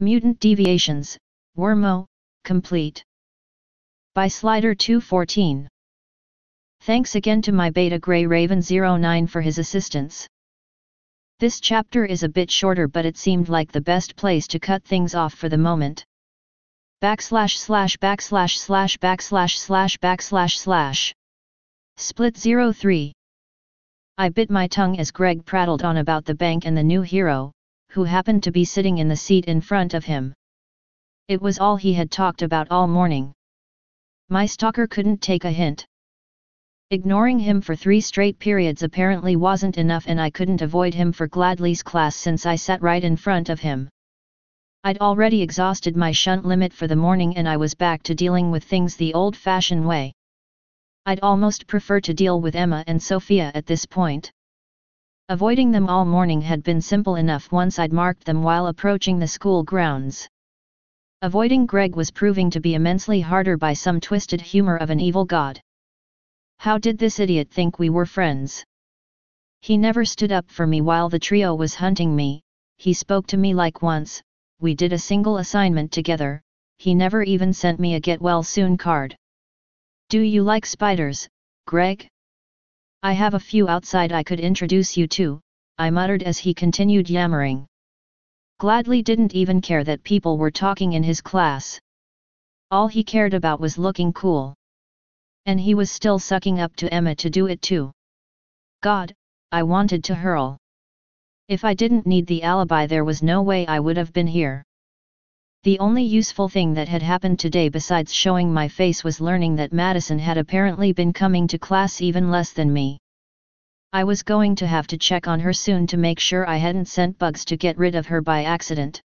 Mutant Deviations, Wormo, complete. By Slider 214. Thanks again to my beta Grey Raven 09 for his assistance. This chapter is a bit shorter, but it seemed like the best place to cut things off for the moment. ////////// Split 03. I bit my tongue as Greg prattled on about the bank and the new hero, who happened to be sitting in the seat in front of him. It was all he had talked about all morning. My stalker couldn't take a hint. Ignoring him for 3 straight periods apparently wasn't enough, and I couldn't avoid him for Gladly's class since I sat right in front of him. I'd already exhausted my shunt limit for the morning, and I was back to dealing with things the old-fashioned way. I'd almost prefer to deal with Emma and Sophia at this point. Avoiding them all morning had been simple enough once I'd marked them while approaching the school grounds. Avoiding Greg was proving to be immensely harder by some twisted humor of an evil god. How did this idiot think we were friends? He never stood up for me while the trio was hunting me. He spoke to me like once we did a single assignment together. He never even sent me a get well soon card. Do you like spiders, Greg? I have a few outside I could introduce you to, I muttered as he continued yammering. Gladly didn't even care that people were talking in his class. All he cared about was looking cool. And he was still sucking up to Emma to do it too. God, I wanted to hurl. If I didn't need the alibi, there was no way I would have been here. The only useful thing that had happened today besides showing my face was learning that Madison had apparently been coming to class even less than me. I was going to have to check on her soon to make sure I hadn't sent bugs to get rid of her by accident.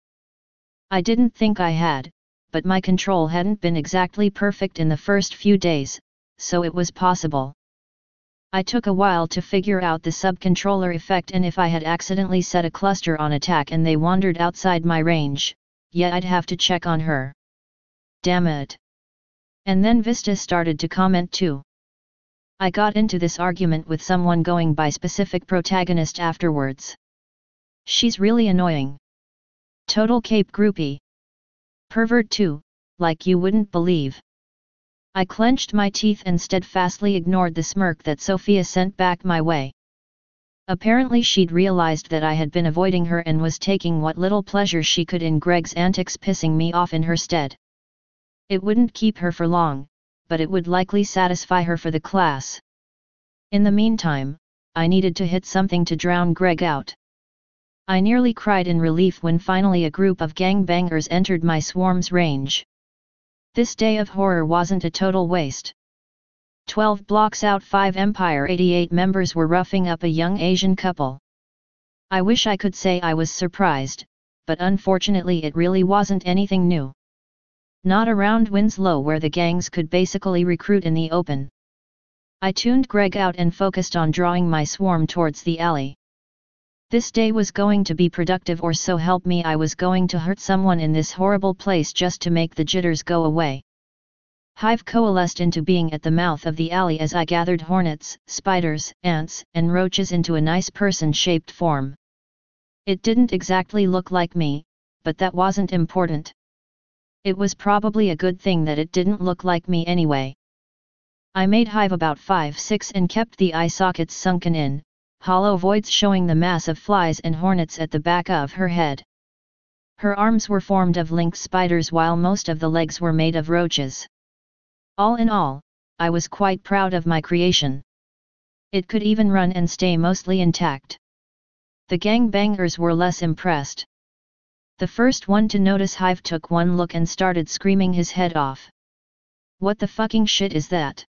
I didn't think I had, but my control hadn't been exactly perfect in the first few days, so it was possible. I took a while to figure out the sub-controller effect, and if I had accidentally set a cluster on attack and they wandered outside my range, yeah, I'd have to check on her. Damn it. And then Vista started to comment too. I got into this argument with someone going by specific protagonist afterwards. She's really annoying. Total Cape groupie. Pervert too, like you wouldn't believe. I clenched my teeth and steadfastly ignored the smirk that Sophia sent back my way. Apparently she'd realized that I had been avoiding her and was taking what little pleasure she could in Greg's antics, pissing me off in her stead. It wouldn't keep her for long, but it would likely satisfy her for the class. In the meantime, I needed to hit something to drown Greg out. I nearly cried in relief when finally a group of gangbangers entered my swarm's range. This day of horror wasn't a total waste. 12 blocks out, 5 Empire 88 members were roughing up a young Asian couple. I wish I could say I was surprised, but unfortunately it really wasn't anything new. Not around Winslow, where the gangs could basically recruit in the open. I tuned Greg out and focused on drawing my swarm towards the alley. This day was going to be productive, or so help me, I was going to hurt someone in this horrible place just to make the jitters go away. Hive coalesced into being at the mouth of the alley as I gathered hornets, spiders, ants, and roaches into a nice person-shaped form. It didn't exactly look like me, but that wasn't important. It was probably a good thing that it didn't look like me anyway. I made Hive about 5'6" and kept the eye sockets sunken in, hollow voids showing the mass of flies and hornets at the back of her head. Her arms were formed of lynx spiders while most of the legs were made of roaches. All in all, I was quite proud of my creation. It could even run and stay mostly intact. The gangbangers were less impressed. The first one to notice Hive took one look and started screaming his head off. What the fucking shit is that?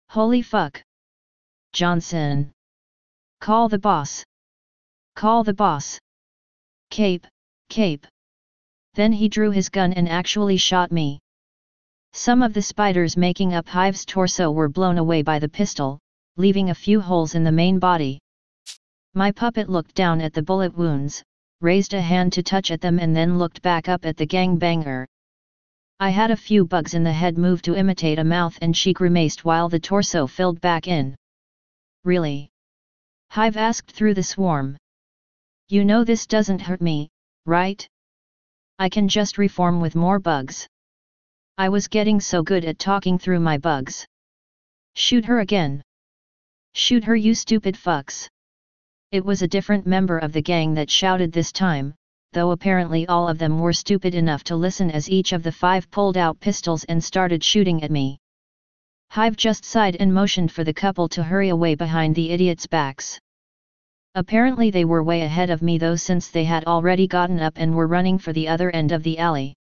Holy fuck. Johnson. Call the boss. Call the boss. Cape, Cape. Then he drew his gun and actually shot me. Some of the spiders making up Hive's torso were blown away by the pistol, leaving a few holes in the main body. My puppet looked down at the bullet wounds, raised a hand to touch at them, and then looked back up at the gangbanger. I had a few bugs in the head move to imitate a mouth, and she grimaced while the torso filled back in. Really? Hive asked through the swarm. You know this doesn't hurt me, right? I can just reform with more bugs. I was getting so good at talking through my bugs. Shoot her again. Shoot her, you stupid fucks. It was a different member of the gang that shouted this time, though apparently all of them were stupid enough to listen as each of the 5 pulled out pistols and started shooting at me. Hive just sighed and motioned for the couple to hurry away behind the idiots' backs. Apparently they were way ahead of me though, since they had already gotten up and were running for the other end of the alley.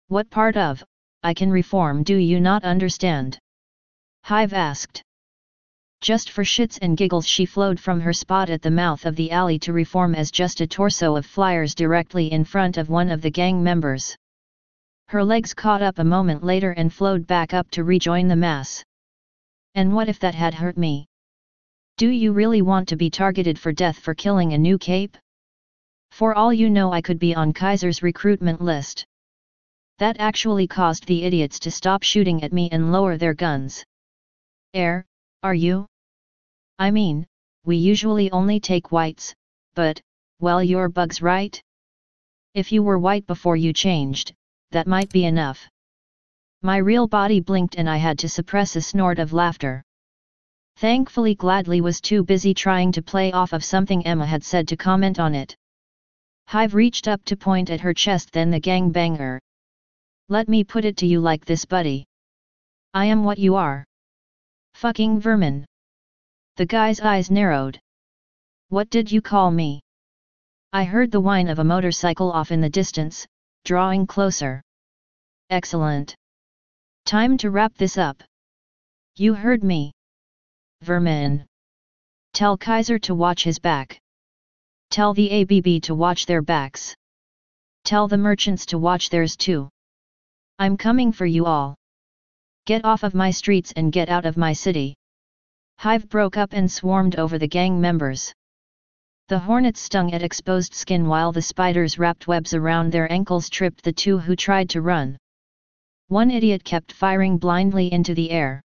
What part of I can reform do you not understand? Hive asked. Just for shits and giggles, she flowed from her spot at the mouth of the alley to reform as just a torso of flyers directly in front of one of the gang members. Her legs caught up a moment later and flowed back up to rejoin the mass. And what if that had hurt me? Do you really want to be targeted for death for killing a new cape? For all you know, I could be on Kaiser's recruitment list. That actually caused the idiots to stop shooting at me and lower their guns. Are you? I mean, we usually only take whites, but, well, you're bugs, right? If you were white before you changed, that might be enough. My real body blinked and I had to suppress a snort of laughter. Thankfully Gladly was too busy trying to play off of something Emma had said to comment on it. Hive reached up to point at her chest, then the gangbanger. Let me put it to you like this, buddy. I am what you are. Fucking vermin. The guy's eyes narrowed. What did you call me? I heard the whine of a motorcycle off in the distance, drawing closer. Excellent. Time to wrap this up. You heard me. Vermin. Tell Kaiser to watch his back. Tell the ABB to watch their backs. Tell the merchants to watch theirs too. I'm coming for you all. Get off of my streets and get out of my city. Hive broke up and swarmed over the gang members. The hornets stung at exposed skin while the spiders wrapped webs around their ankles tripped the 2 who tried to run. One idiot kept firing blindly into the air.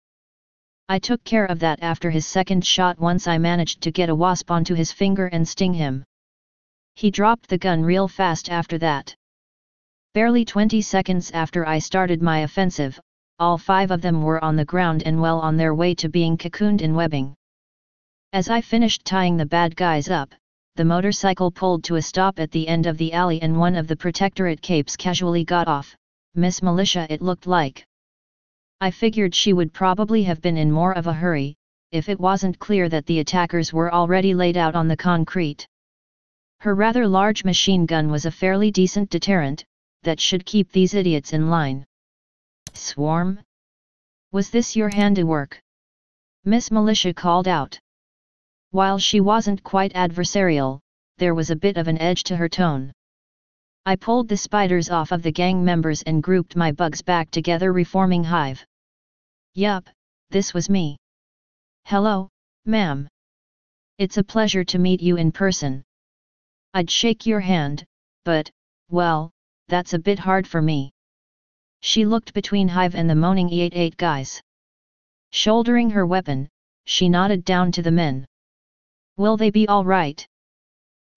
I took care of that after his second shot once I managed to get a wasp onto his finger and sting him. He dropped the gun real fast after that. Barely 20 seconds after I started my offensive, all 5 of them were on the ground and well on their way to being cocooned in webbing. As I finished tying the bad guys up, the motorcycle pulled to a stop at the end of the alley and one of the Protectorate capes casually got off, Miss Militia it looked like. I figured she would probably have been in more of a hurry, if it wasn't clear that the attackers were already laid out on the concrete. Her rather large machine gun was a fairly decent deterrent, that should keep these idiots in line. Swarm? Was this your handiwork? Miss Militia called out. While she wasn't quite adversarial, there was a bit of an edge to her tone. I pulled the spiders off of the gang members and grouped my bugs back together, reforming Hive. Yup, this was me. Hello, ma'am. It's a pleasure to meet you in person. I'd shake your hand, but, well, that's a bit hard for me. She looked between Hive and the moaning E88 guys. Shouldering her weapon, she nodded down to the men. Will they be all right?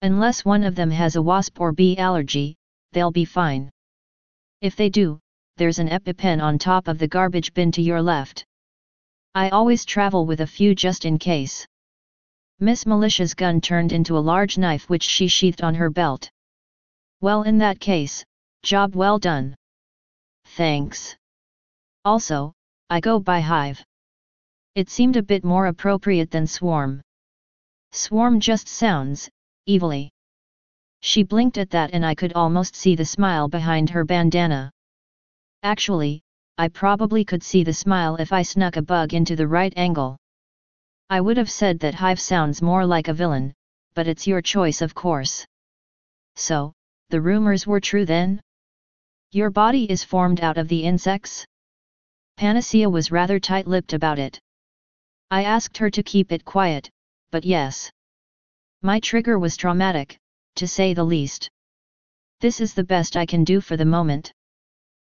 Unless one of them has a wasp or bee allergy, they'll be fine. If they do, there's an EpiPen on top of the garbage bin to your left. I always travel with a few just in case. Miss Militia's gun turned into a large knife which she sheathed on her belt. Well, in that case, job well done. Thanks. Also, I go by Hive. It seemed a bit more appropriate than Swarm. Swarm just sounds evilly. She blinked at that and I could almost see the smile behind her bandana. Actually, I probably could see the smile if I snuck a bug into the right angle. I would have said that Hive sounds more like a villain, but it's your choice, of course. So, the rumors were true then? Your body is formed out of the insects? Panacea was rather tight-lipped about it. I asked her to keep it quiet, but yes. My trigger was traumatic, to say the least. This is the best I can do for the moment.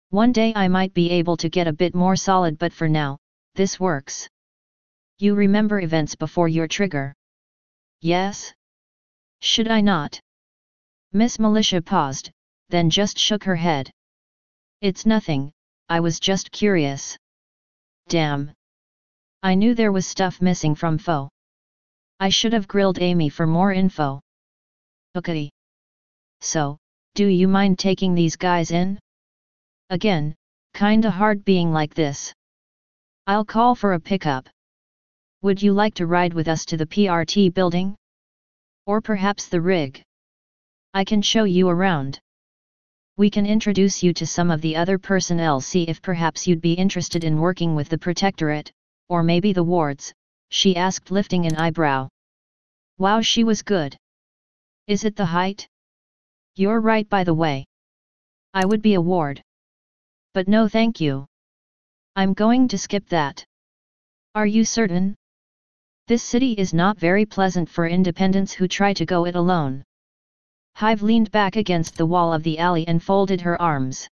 One day I might be able to get a bit more solid, but for now, this works. You remember events before your trigger? Yes? Should I not? Miss Militia paused, then just shook her head. It's nothing, I was just curious. Damn. I knew there was stuff missing from Fo. I should have grilled Amy for more info. Okay. So, do you mind taking these guys in? Again, kinda hard being like this. I'll call for a pickup. Would you like to ride with us to the PRT building? Or perhaps the rig? I can show you around. We can introduce you to some of the other personnel, see if perhaps you'd be interested in working with the Protectorate, or maybe the wards, she asked, lifting an eyebrow. Wow, she was good. Is it the height? You're right, by the way. I would be a ward. But no thank you. I'm going to skip that. Are you certain? This city is not very pleasant for independents who try to go it alone. Hive leaned back against the wall of the alley and folded her arms.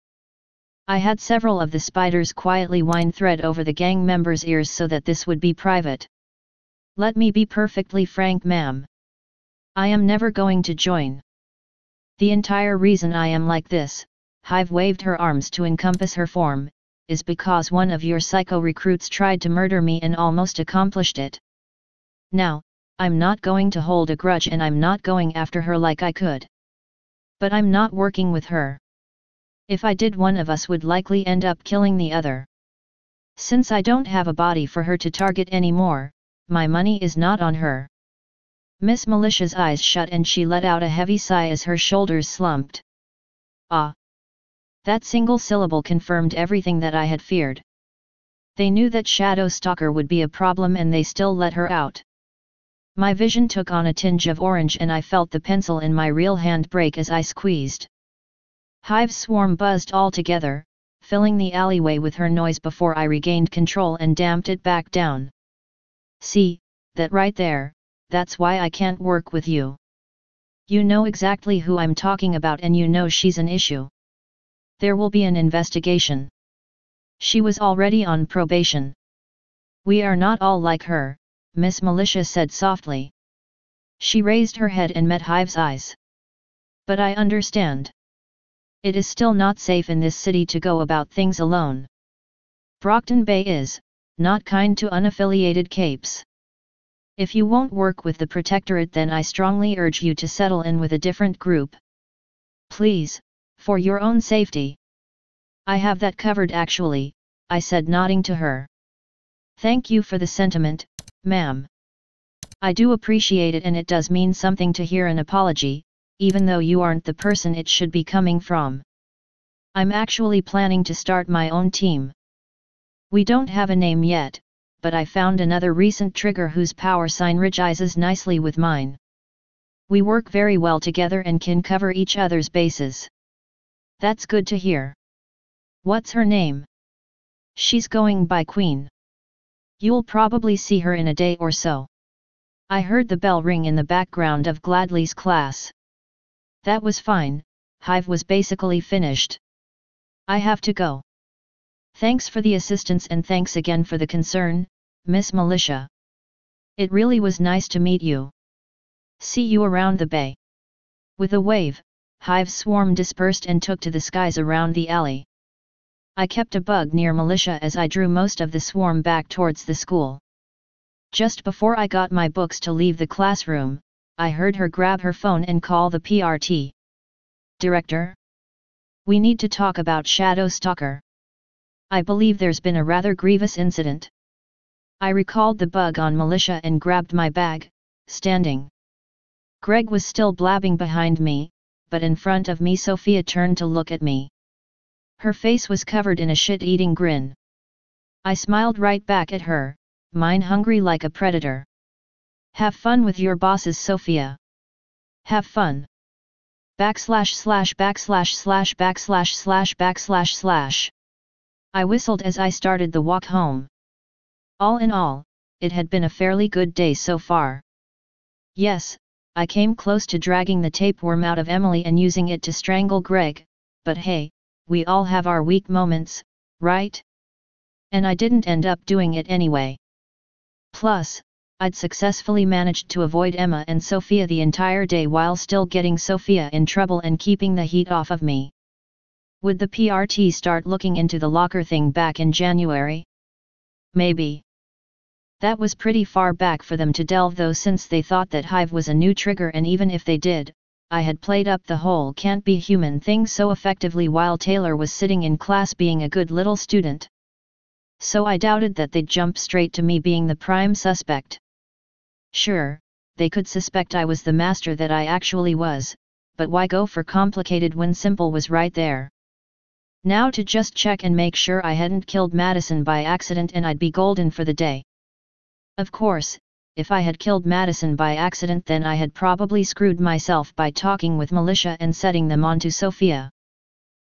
I had several of the spiders quietly wind thread over the gang members' ears so that this would be private. Let me be perfectly frank, ma'am. I am never going to join. The entire reason I am like this, Hive waved her arms to encompass her form, is because one of your psycho recruits tried to murder me and almost accomplished it. Now, I'm not going to hold a grudge and I'm not going after her like I could. But I'm not working with her. If I did, one of us would likely end up killing the other. Since I don't have a body for her to target anymore, my money is not on her. Miss Militia's eyes shut and she let out a heavy sigh as her shoulders slumped. Ah! That single syllable confirmed everything that I had feared. They knew that Shadow Stalker would be a problem and they still let her out. My vision took on a tinge of orange and I felt the pencil in my real hand break as I squeezed. Hive's swarm buzzed all together, filling the alleyway with her noise before I regained control and damped it back down. See, that right there, that's why I can't work with you. You know exactly who I'm talking about and you know she's an issue. There will be an investigation. She was already on probation. We are not all like her, Miss Militia said softly. She raised her head and met Hive's eyes. But I understand. It is still not safe in this city to go about things alone. Brockton Bay is, not kind to unaffiliated capes. If you won't work with the Protectorate, then I strongly urge you to settle in with a different group. Please, for your own safety. I have that covered actually, I said, nodding to her. Thank you for the sentiment, ma'am. I do appreciate it and it does mean something to hear an apology, even though you aren't the person it should be coming from. I'm actually planning to start my own team. We don't have a name yet, but I found another recent trigger whose power synergizes nicely with mine. We work very well together and can cover each other's bases. That's good to hear. What's her name? She's going by Queen. You'll probably see her in a day or so. I heard the bell ring in the background of Gladley's class. That was fine, Hive was basically finished. I have to go. Thanks for the assistance and thanks again for the concern, Miss Militia. It really was nice to meet you. See you around the bay. With a wave, Hive's swarm dispersed and took to the skies around the alley. I kept a bug near Militia as I drew most of the swarm back towards the school. Just before I got my books to leave the classroom, I heard her grab her phone and call the PRT. Director? We need to talk about Shadow Stalker. I believe there's been a rather grievous incident. I recalled the bug on Militia and grabbed my bag, standing. Greg was still blabbing behind me, but in front of me Sophia turned to look at me. Her face was covered in a shit-eating grin. I smiled right back at her, mine hungry like a predator. Have fun with your bosses, Sophia. Have fun. // I whistled as I started the walk home. All in all, it had been a fairly good day so far. Yes, I came close to dragging the tapeworm out of Emily and using it to strangle Greg, but hey, we all have our weak moments, right? And I didn't end up doing it anyway. Plus, I'd successfully managed to avoid Emma and Sophia the entire day while still getting Sophia in trouble and keeping the heat off of me. Would the PRT start looking into the locker thing back in January? Maybe. That was pretty far back for them to delve though, since they thought that Hive was a new trigger, and even if they did, I had played up the whole can't be human thing so effectively while Taylor was sitting in class being a good little student. So I doubted that they'd jump straight to me being the prime suspect. Sure, they could suspect I was the master that I actually was, but why go for complicated when simple was right there? Now to just check and make sure I hadn't killed Madison by accident and I'd be golden for the day. Of course, if I had killed Madison by accident, then I had probably screwed myself by talking with militia and setting them on to Sophia.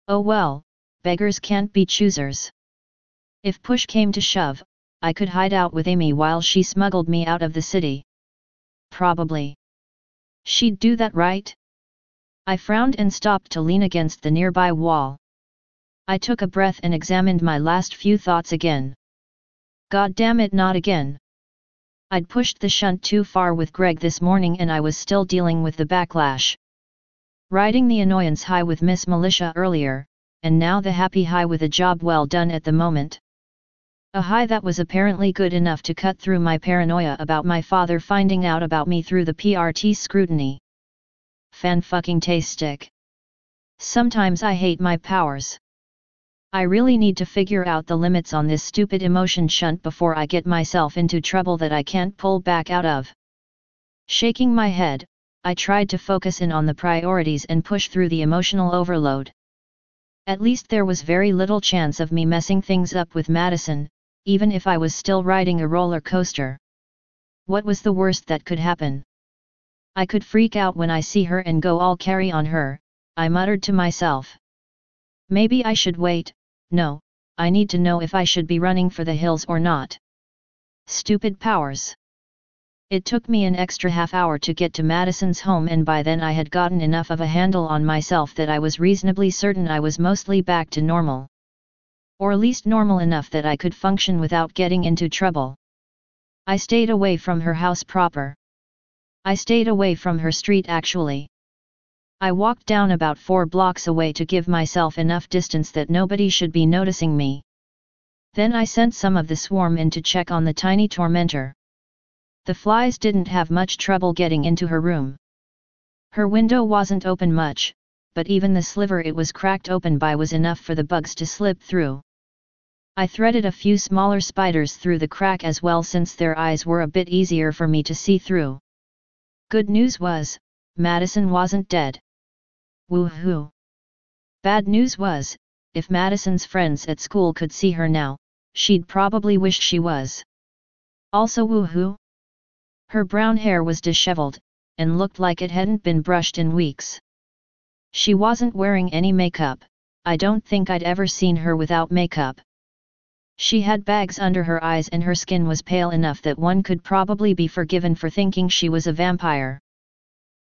Oh well, beggars can't be choosers. If push came to shove, I could hide out with Amy while she smuggled me out of the city. Probably. She'd do that, right? I frowned and stopped to lean against the nearby wall. I took a breath and examined my last few thoughts again. God damn it, not again. I'd pushed the shunt too far with Greg this morning and I was still dealing with the backlash. Riding the annoyance high with Miss Militia earlier, and now the happy high with a job well done at the moment. A high that was apparently good enough to cut through my paranoia about my father finding out about me through the PRT scrutiny. Fan-fucking-tastic. Sometimes I hate my powers. I really need to figure out the limits on this stupid emotion shunt before I get myself into trouble that I can't pull back out of. Shaking my head, I tried to focus in on the priorities and push through the emotional overload. At least there was very little chance of me messing things up with Madison, even if I was still riding a roller coaster. What was the worst that could happen? I could freak out when I see her and go all carry on her, I muttered to myself. Maybe I should wait. No, I need to know if I should be running for the hills or not. Stupid powers. It took me an extra half hour to get to Madison's home, and by then I had gotten enough of a handle on myself that I was reasonably certain I was mostly back to normal. Or at least normal enough that I could function without getting into trouble. I stayed away from her house proper. I stayed away from her street actually. I walked down about 4 blocks away to give myself enough distance that nobody should be noticing me. Then I sent some of the swarm in to check on the tiny tormentor. The flies didn't have much trouble getting into her room. Her window wasn't open much, but even the sliver it was cracked open by was enough for the bugs to slip through. I threaded a few smaller spiders through the crack as well, since their eyes were a bit easier for me to see through. Good news was, Madison wasn't dead. Woohoo! Bad news was, if Madison's friends at school could see her now, she'd probably wish she was. Also woohoo! Her brown hair was disheveled, and looked like it hadn't been brushed in weeks. She wasn't wearing any makeup. I don't think I'd ever seen her without makeup. She had bags under her eyes and her skin was pale enough that one could probably be forgiven for thinking she was a vampire.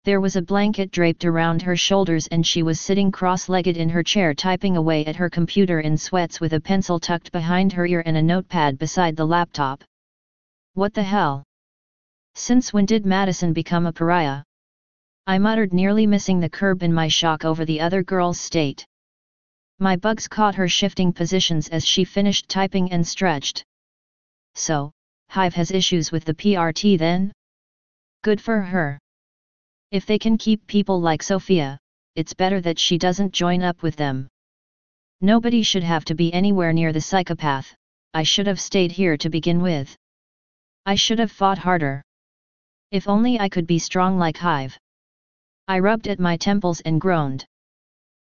There was a blanket draped around her shoulders and she was sitting cross-legged in her chair typing away at her computer in sweats with a pencil tucked behind her ear and a notepad beside the laptop. What the hell? Since when did Madison become a pariah? I muttered, nearly missing the curb in my shock over the other girl's state. My bugs caught her shifting positions as she finished typing and stretched. So, Hive has issues with the PRT then? Good for her. If they can keep people like Sophia, it's better that she doesn't join up with them. Nobody should have to be anywhere near the psychopath. I should have stayed here to begin with. I should have fought harder. If only I could be strong like Hive. I rubbed at my temples and groaned.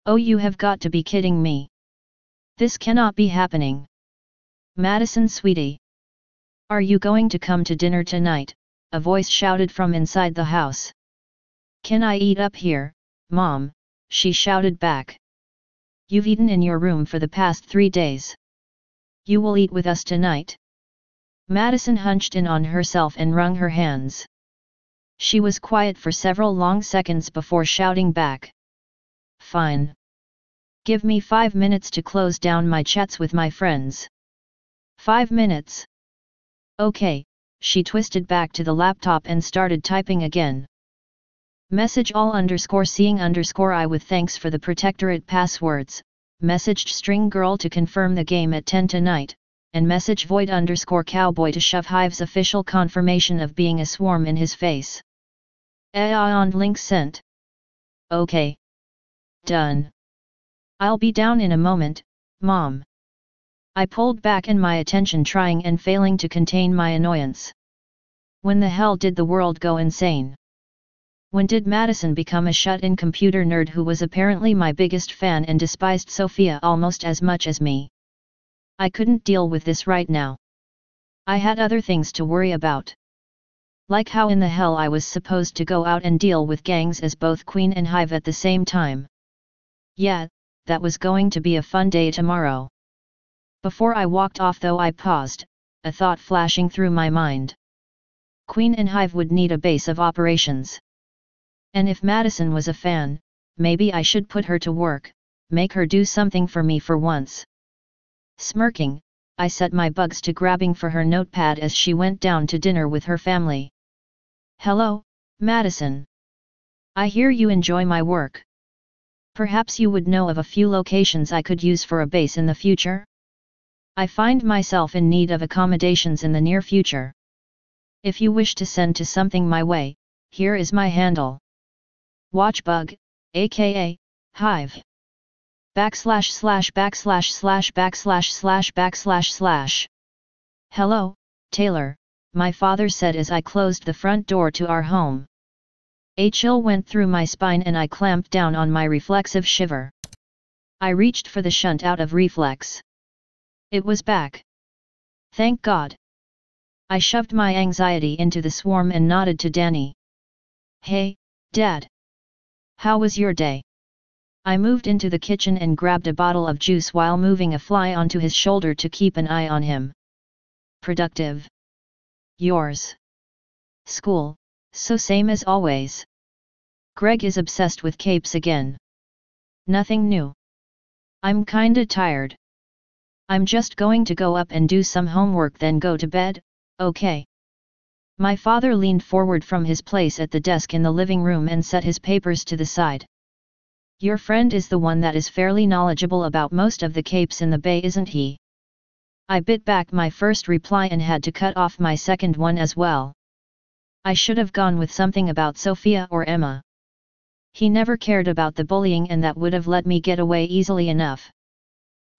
Oh, you have got to be kidding me. This cannot be happening. Madison, sweetie. Are you going to come to dinner tonight? A voice shouted from inside the house. Can I eat up here, Mom? She shouted back. You've eaten in your room for the past 3 days. You will eat with us tonight. Madison hunched in on herself and wrung her hands. She was quiet for several long seconds before shouting back. Fine. Give me 5 minutes to close down my chats with my friends. 5 minutes. Okay, she twisted back to the laptop and started typing again. Message all _seeing _ I with thanks for the protectorate passwords, messaged string girl to confirm the game at 10 tonight, and message void _cowboy to shove Hive's official confirmation of being a swarm in his face. On link sent. Okay. Done. I'll be down in a moment, Mom. I pulled back in my attention, trying and failing to contain my annoyance. When the hell did the world go insane? When did Madison become a shut-in computer nerd who was apparently my biggest fan and despised Sophia almost as much as me? I couldn't deal with this right now. I had other things to worry about. Like how in the hell I was supposed to go out and deal with gangs as both Queen and Hive at the same time. Yeah, that was going to be a fun day tomorrow. Before I walked off though, I paused, a thought flashing through my mind. Queen and Hive would need a base of operations. And if Madison was a fan, maybe I should put her to work, make her do something for me for once. Smirking, I set my bugs to grabbing for her notepad as she went down to dinner with her family. Hello, Madison. I hear you enjoy my work. Perhaps you would know of a few locations I could use for a base in the future? I find myself in need of accommodations in the near future. If you wish to send to something my way, here is my handle. Watchbug, aka Hive. //////////// Hello, Taylor, my father said as I closed the front door to our home. A chill went through my spine and I clamped down on my reflexive shiver. I reached for the shunt out of reflex. It was back. Thank God. I shoved my anxiety into the swarm and nodded to Danny. Hey, Dad. How was your day? I moved into the kitchen and grabbed a bottle of juice while moving a fly onto his shoulder to keep an eye on him. Productive. Yours. School, so same as always. Greg is obsessed with capes again. Nothing new. I'm kinda tired. I'm just going to go up and do some homework then go to bed, okay? My father leaned forward from his place at the desk in the living room and set his papers to the side. Your friend is the one that is fairly knowledgeable about most of the capes in the Bay, isn't he? I bit back my first reply and had to cut off my second one as well. I should have gone with something about Sophia or Emma. He never cared about the bullying and that would have let me get away easily enough.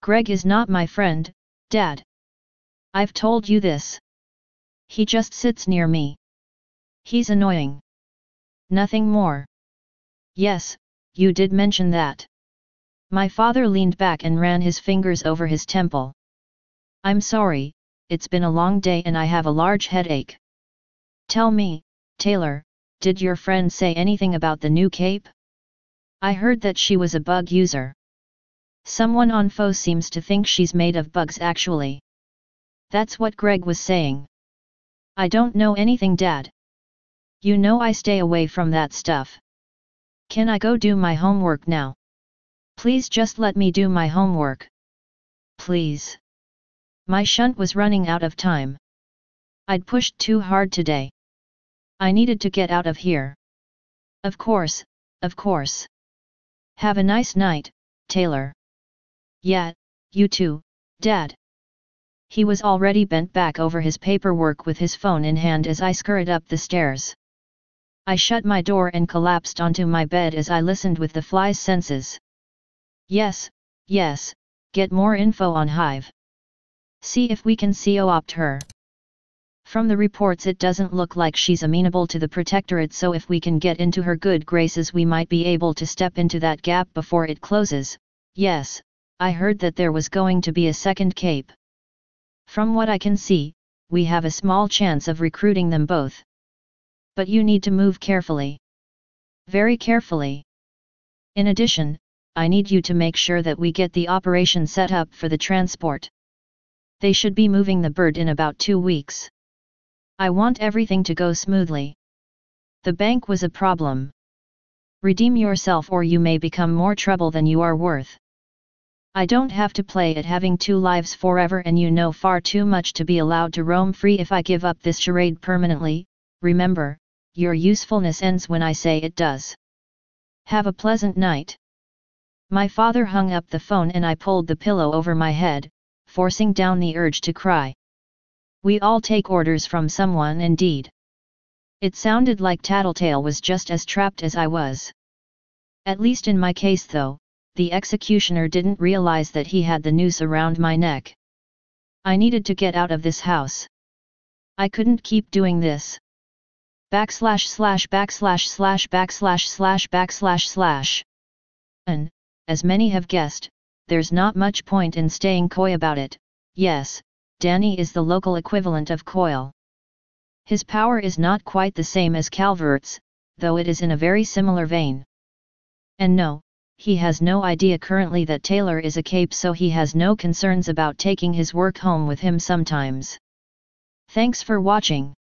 Greg is not my friend, Dad. I've told you this. He just sits near me. He's annoying. Nothing more. Yes, you did mention that. My father leaned back and ran his fingers over his temple. I'm sorry, it's been a long day and I have a large headache. Tell me, Taylor, did your friend say anything about the new cape? I heard that she was a bug user. Someone on FO seems to think she's made of bugs actually. That's what Greg was saying. I don't know anything, Dad. You know I stay away from that stuff. Can I go do my homework now? Please just let me do my homework. Please. My shunt was running out of time. I'd pushed too hard today. I needed to get out of here. Of course, of course. Have a nice night, Taylor. Yeah, you too, Dad. He was already bent back over his paperwork with his phone in hand as I scurried up the stairs. I shut my door and collapsed onto my bed as I listened with the fly's senses. Yes, yes, get more info on Hive. See if we can co-opt her. From the reports it doesn't look like she's amenable to the protectorate, so if we can get into her good graces we might be able to step into that gap before it closes. Yes, I heard that there was going to be a second cape. From what I can see, we have a small chance of recruiting them both. But you need to move carefully. Very carefully. In addition, I need you to make sure that we get the operation set up for the transport. They should be moving the bird in about 2 weeks. I want everything to go smoothly. The bank was a problem. Redeem yourself or you may become more trouble than you are worth. I don't have to play at having two lives forever, and you know far too much to be allowed to roam free if I give up this charade permanently. Remember, your usefulness ends when I say it does. Have a pleasant night. My father hung up the phone and I pulled the pillow over my head, forcing down the urge to cry. We all take orders from someone indeed. It sounded like Tattletale was just as trapped as I was. At least in my case though, the executioner didn't realize that he had the noose around my neck. I needed to get out of this house. I couldn't keep doing this. // And, as many have guessed, there's not much point in staying coy about it. Yes, Danny is the local equivalent of Coil. His power is not quite the same as Calvert's, though it is in a very similar vein. And no, he has no idea currently that Taylor is a cape, so he has no concerns about taking his work home with him sometimes. Thanks for watching.